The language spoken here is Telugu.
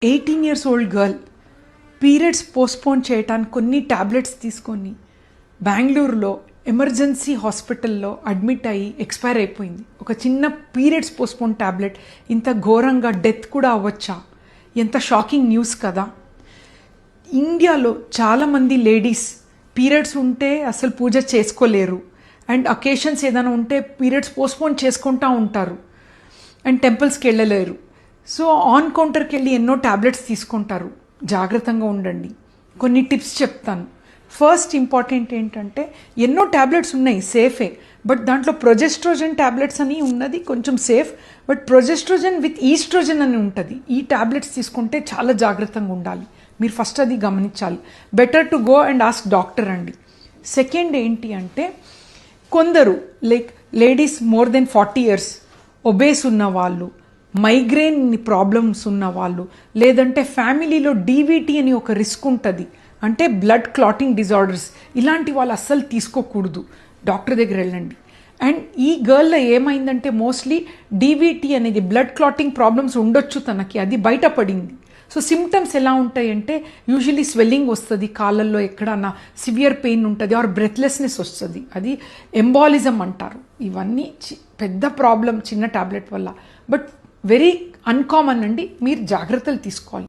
18 years old girl periods postpone చేయటానికి కొన్ని ట్యాబ్లెట్స్ తీసుకొని బెంగళూరులో ఎమర్జెన్సీ హాస్పిటల్లో అడ్మిట్ అయ్యి ఎక్స్పైర్ అయిపోయింది. ఒక చిన్న పీరియడ్స్ పోస్ట్పోన్ ట్యాబ్లెట్ ఇంత ఘోరంగా డెత్ కూడా అవ్వచ్చా? ఎంత షాకింగ్ న్యూస్ కదా. ఇండియాలో చాలామంది లేడీస్ పీరియడ్స్ ఉంటే అసలు పూజ చేసుకోలేరు అండ్ అకేషన్స్ ఏదైనా ఉంటే పీరియడ్స్ పోస్ట్పోన్ చేసుకుంటూ ఉంటారు అండ్ టెంపుల్స్కి వెళ్ళలేరు. సో ఆన్ కౌంటర్కి వెళ్ళి ఎన్నో ట్యాబ్లెట్స్ తీసుకుంటారు. జాగ్రత్తగా ఉండండి. కొన్ని టిప్స్ చెప్తాను. ఫస్ట్ ఇంపార్టెంట్ ఏంటంటే ఎన్నో ట్యాబ్లెట్స్ ఉన్నాయి సేఫే, బట్ దాంట్లో ప్రొజెస్ట్రోజన్ ట్యాబ్లెట్స్ అని ఉన్నది కొంచెం సేఫ్, బట్ ప్రొజెస్ట్రోజన్ విత్ ఈస్ట్రోజన్ అని ఉంటుంది. ఈ ట్యాబ్లెట్స్ తీసుకుంటే చాలా జాగ్రత్తగా ఉండాలి. మీరు ఫస్ట్ అది గమనించాలి. Better to go and ask doctor అండి. సెకండ్ ఏంటి అంటే కొందరు like ladies more than 40 years obese ఉన్న వాళ్ళు, మైగ్రేన్ ప్రాబ్లమ్స్ ఉన్న వాళ్ళు, లేదంటే ఫ్యామిలీలో డీవీటీ అని ఒక రిస్క్ ఉంటుంది, అంటే బ్లడ్ క్లాటింగ్ డిజార్డర్స్, ఇలాంటి వాళ్ళు అస్సలు తీసుకోకూడదు. డాక్టర్ దగ్గర వెళ్ళండి. అండ్ ఈ గర్ల్లో ఏమైందంటే మోస్ట్లీ డీవీటీ అనేది బ్లడ్ క్లాటింగ్ ప్రాబ్లమ్స్ ఉండొచ్చు తనకి, అది బయటపడింది. సో సిమ్టమ్స్ ఎలా ఉంటాయంటే యూజువలీ స్వెల్లింగ్ వస్తుంది, కాళ్ళల్లో ఎక్కడన్నా సివియర్ పెయిన్ ఉంటుంది, ఆర్ బ్రెత్లెస్నెస్ వస్తుంది, అది ఎంబాలిజం అంటారు. ఇవన్నీ పెద్ద ప్రాబ్లం చిన్న టాబ్లెట్ వల్ల, బట్ వెరీ అన్కామన్ అండి. మీరు జాగ్రత్తలు తీసుకోవాలి.